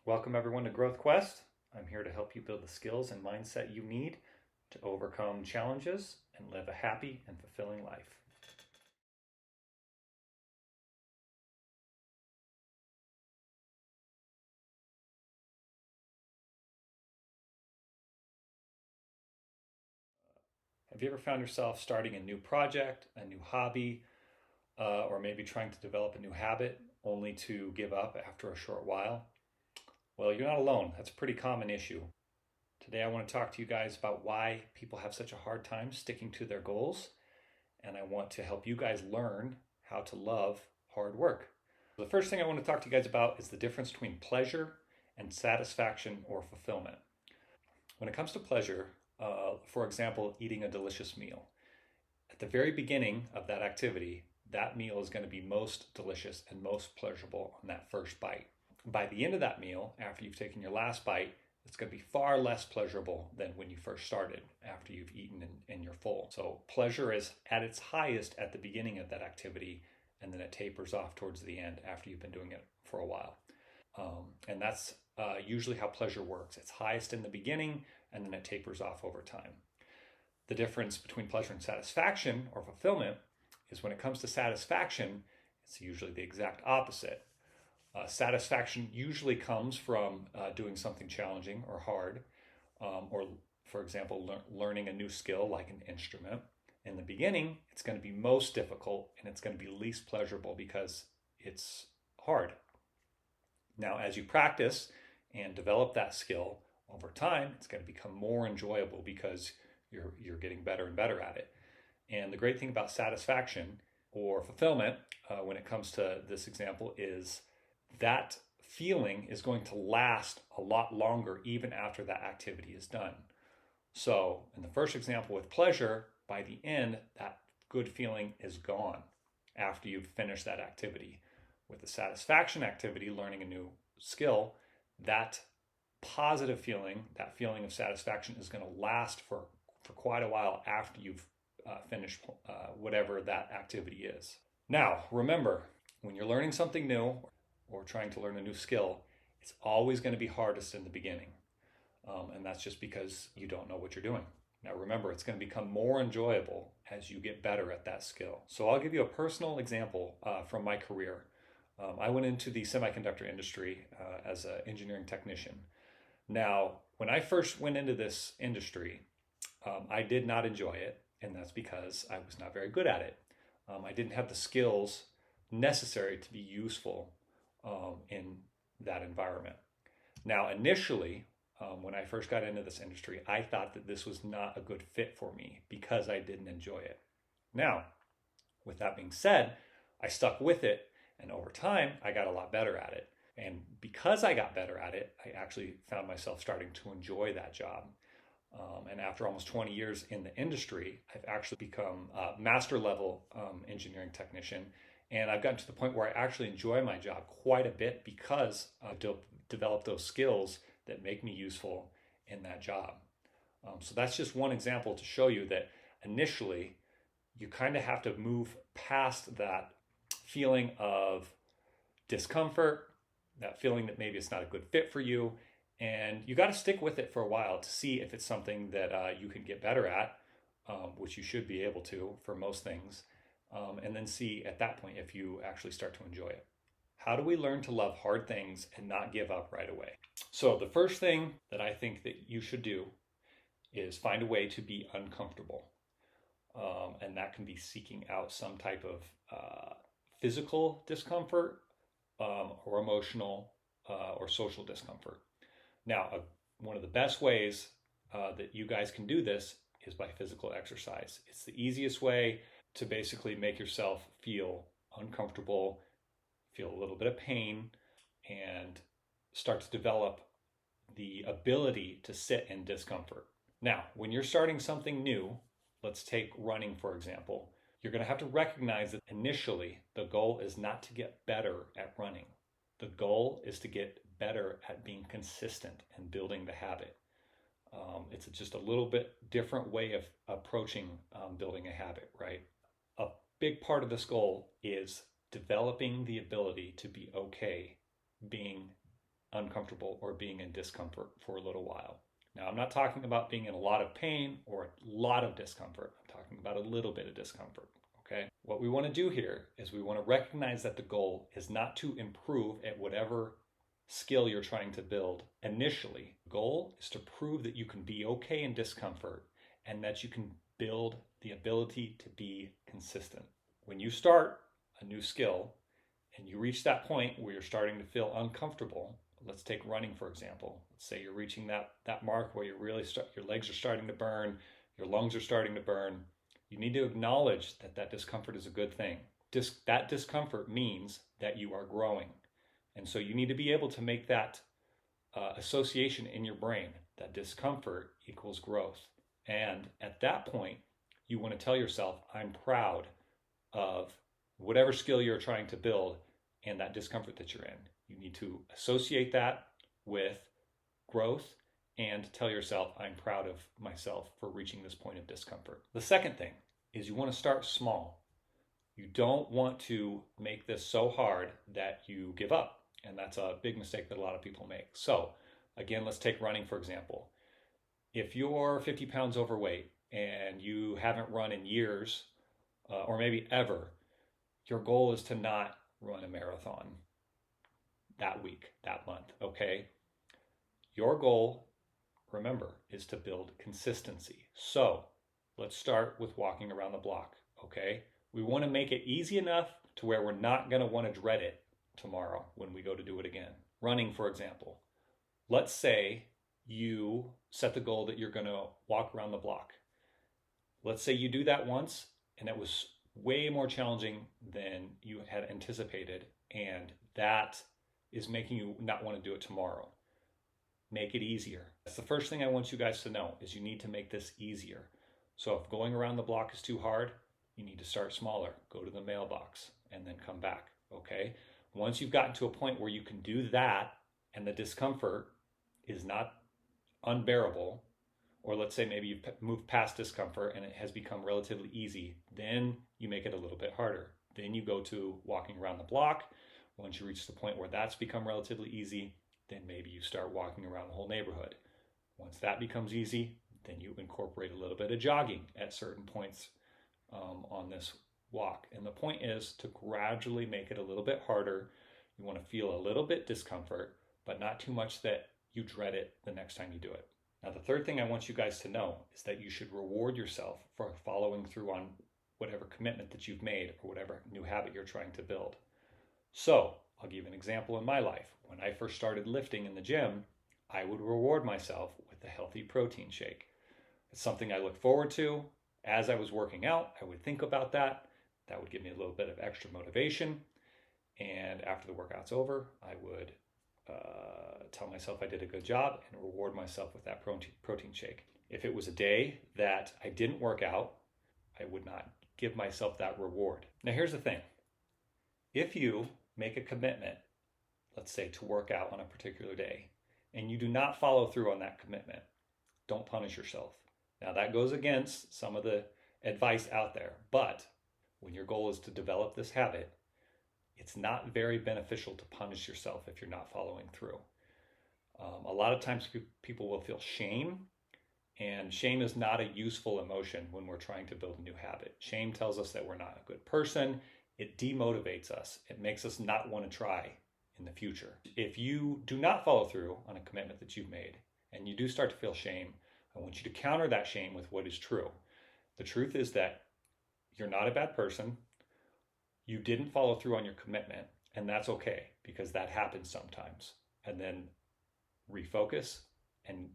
Welcome everyone to Growth Quest. I'm here to help you build the skills and mindset you need to overcome challenges and live a happy and fulfilling life. Have you ever found yourself starting a new project, a new hobby, or maybe trying to develop a new habit only to give up after a short while? Well, you're not alone. That's a pretty common issue. Today I want to talk to you guys about why people have such a hard time sticking to their goals, and I want to help you guys learn how to love hard work. The first thing I want to talk to you guys about is the difference between pleasure and satisfaction or fulfillment. When it comes to pleasure, for example, eating a delicious meal, at the very beginning of that activity, that meal is going to be most delicious and most pleasurable on that first bite. By the end of that meal, after you've taken your last bite, it's going to be far less pleasurable than when you first started after you've eaten and you're full. So pleasure is at its highest at the beginning of that activity, and then it tapers off towards the end after you've been doing it for a while. And that's usually how pleasure works. It's highest in the beginning, and then it tapers off over time. The difference between pleasure and satisfaction or fulfillment is when it comes to satisfaction, it's usually the exact opposite. Satisfaction usually comes from doing something challenging or hard, or for example, learning a new skill like an instrument. In the beginning, it's going to be most difficult and it's going to be least pleasurable because it's hard. Now, as you practice and develop that skill over time, it's going to become more enjoyable because you're getting better and better at it. And the great thing about satisfaction or fulfillment when it comes to this example is that feeling is going to last a lot longer even after that activity is done. So in the first example with pleasure, by the end, that good feeling is gone after you've finished that activity. With the satisfaction activity, learning a new skill, that positive feeling, that feeling of satisfaction is going to last for quite a while after you've finished whatever that activity is. Now, remember, when you're learning something new or trying to learn a new skill, it's always going to be hardest in the beginning. And that's just because you don't know what you're doing. Now remember, it's going to become more enjoyable as you get better at that skill. So I'll give you a personal example from my career. I went into the semiconductor industry as an engineering technician. Now, when I first went into this industry, I did not enjoy it, and that's because I was not very good at it. I didn't have the skills necessary to be useful in that environment. Now, initially, when I first got into this industry, I thought that this was not a good fit for me because I didn't enjoy it. Now, with that being said, I stuck with it, and over time, I got a lot better at it. And because I got better at it, I actually found myself starting to enjoy that job. And after almost 20 years in the industry, I've actually become a master level engineering technician. And I've gotten to the point where I actually enjoy my job quite a bit because I've developed those skills that make me useful in that job. So that's just one example to show you that initially you kind of have to move past that feeling of discomfort, that feeling that maybe it's not a good fit for you, and you got to stick with it for a while to see if it's something that you can get better at, which you should be able to for most things, and then see at that point if you actually start to enjoy it. How do we learn to love hard things and not give up right away? So the first thing that I think that you should do is find a way to be uncomfortable. And that can be seeking out some type of physical discomfort or emotional or social discomfort. Now, one of the best ways that you guys can do this is by physical exercise. It's the easiest way to basically make yourself feel uncomfortable, feel a little bit of pain, and start to develop the ability to sit in discomfort. Now, when you're starting something new, let's take running for example, you're going to have to recognize that initially the goal is not to get better at running. The goal is to get better at being consistent and building the habit. It's just a little bit different way of approaching building a habit, right? A big part of this goal is developing the ability to be okay being uncomfortable or being in discomfort for a little while. Now, I'm not talking about being in a lot of pain or a lot of discomfort. I'm talking about a little bit of discomfort. Okay. What we want to do here is we want to recognize that the goal is not to improve at whatever skill you're trying to build initially. The goal is to prove that you can be okay in discomfort and that you can build the ability to be consistent. When you start a new skill and you reach that point where you're starting to feel uncomfortable, let's take running for example. Let's say you're reaching that mark where your legs are starting to burn, your lungs are starting to burn. You need to acknowledge that discomfort is a good thing. That discomfort means that you are growing. And so you need to be able to make that association in your brain that discomfort equals growth. And at that point, you want to tell yourself, I'm proud of whatever skill you're trying to build and that discomfort that you're in. You need to associate that with growth and tell yourself, I'm proud of myself for reaching this point of discomfort. The second thing is you want to start small. You don't want to make this so hard that you give up. And that's a big mistake that a lot of people make. So again, let's take running for example. If you're 50 pounds overweight and you haven't run in years, or maybe ever, your goal is to not run a marathon that week, that month, okay? Your goal, remember, is to build consistency. So let's start with walking around the block, okay? We want to make it easy enough to where we're not going to want to dread it tomorrow when we go to do it again. Running, for example. Let's say you set the goal that you're going to walk around the block. Let's say you do that once and it was way more challenging than you had anticipated, and that is making you not want to do it tomorrow. Make it easier. That's the first thing I want you guys to know, is you need to make this easier. So if going around the block is too hard, you need to start smaller. Go to the mailbox and then come back, okay? Once you've gotten to a point where you can do that and the discomfort is not unbearable, or let's say maybe you've moved past discomfort and it has become relatively easy, then you make it a little bit harder. Then you go to walking around the block. Once you reach the point where that's become relatively easy, then maybe you start walking around the whole neighborhood. Once that becomes easy, then you incorporate a little bit of jogging at certain points on this walk. And the point is to gradually make it a little bit harder. You want to feel a little bit discomfort, but not too much that you dread it the next time you do it. Now, the third thing I want you guys to know is that you should reward yourself for following through on whatever commitment that you've made or whatever new habit you're trying to build. So I'll give an example in my life. When I first started lifting in the gym, I would reward myself with a healthy protein shake. It's something I look forward to. As I was working out, I would think about that. That would give me a little bit of extra motivation. And after the workout's over, I would tell myself I did a good job and reward myself with that protein shake. If it was a day that I didn't work out, I would not give myself that reward. Now here's the thing. If you make a commitment, let's say to work out on a particular day, and you do not follow through on that commitment, don't punish yourself. Now that goes against some of the advice out there, but when your goal is to develop this habit, it's not very beneficial to punish yourself if you're not following through. A lot of times people will feel shame, and shame is not a useful emotion when we're trying to build a new habit. Shame tells us that we're not a good person. It demotivates us. It makes us not want to try in the future. If you do not follow through on a commitment that you've made and you do start to feel shame, I want you to counter that shame with what is true. The truth is that you're not a bad person. You didn't follow through on your commitment, and that's okay because that happens sometimes. And then refocus and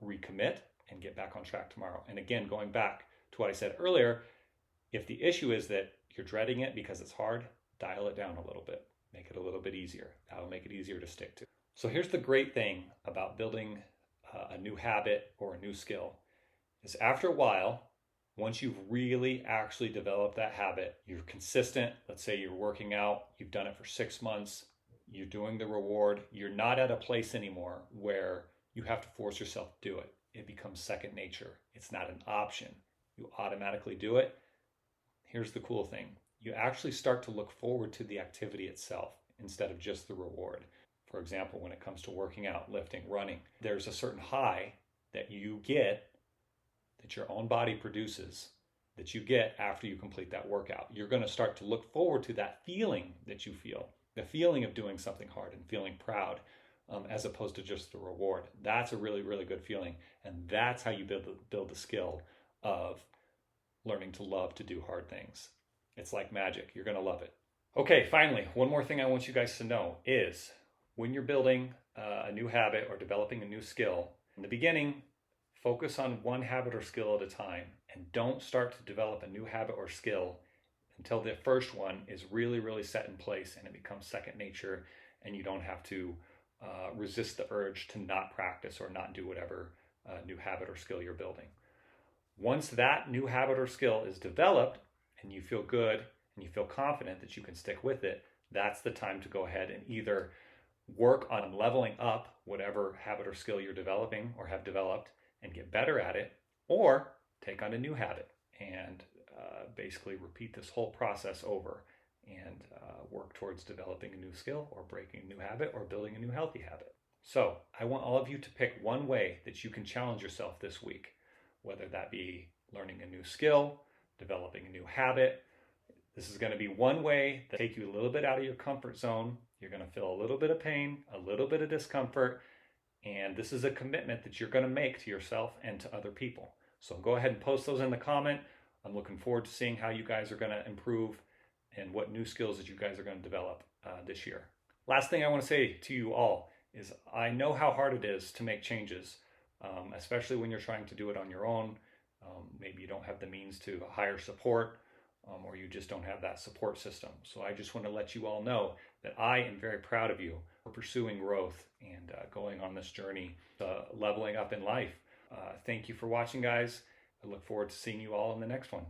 recommit and get back on track tomorrow. And again, going back to what I said earlier, if the issue is that you're dreading it because it's hard, dial it down a little bit. Make it a little bit easier. That'll make it easier to stick to. So here's the great thing about building a new habit or a new skill is after a while, once you've really actually developed that habit, you're consistent. Let's say you're working out, you've done it for 6 months, you're doing the reward. You're not at a place anymore where you have to force yourself to do it. It becomes second nature. It's not an option. You automatically do it. Here's the cool thing. You actually start to look forward to the activity itself instead of just the reward. For example, when it comes to working out, lifting, running, there's a certain high that you get, that your own body produces, that you get after you complete that workout. You're going to start to look forward to that feeling that you feel, the feeling of doing something hard and feeling proud, as opposed to just the reward. That's a really, really good feeling. And that's how you build the skill of learning to love to do hard things. It's like magic. You're going to love it. Okay, finally, one more thing I want you guys to know is when you're building a new habit or developing a new skill, in the beginning, focus on one habit or skill at a time, and don't start to develop a new habit or skill until the first one is really, really set in place and it becomes second nature, and you don't have to resist the urge to not practice or not do whatever new habit or skill you're building. Once that new habit or skill is developed and you feel good and you feel confident that you can stick with it, that's the time to go ahead and either work on leveling up whatever habit or skill you're developing or have developed and get better at it, or take on a new habit and basically repeat this whole process over and work towards developing a new skill or breaking a new habit or building a new healthy habit. So I want all of you to pick one way that you can challenge yourself this week, whether that be learning a new skill, developing a new habit. This is going to be one way that take you a little bit out of your comfort zone. You're going to feel a little bit of pain, a little bit of discomfort, and this is a commitment that you're going to make to yourself and to other people. So go ahead and post those in the comment. I'm looking forward to seeing how you guys are going to improve and what new skills that you guys are going to develop this year. Last thing I want to say to you all is I know how hard it is to make changes, especially when you're trying to do it on your own. Maybe you don't have the means to hire support, or you just don't have that support system. So I just want to let you all know that I am very proud of you for pursuing growth and going on this journey, leveling up in life. Thank you for watching, guys. I look forward to seeing you all in the next one.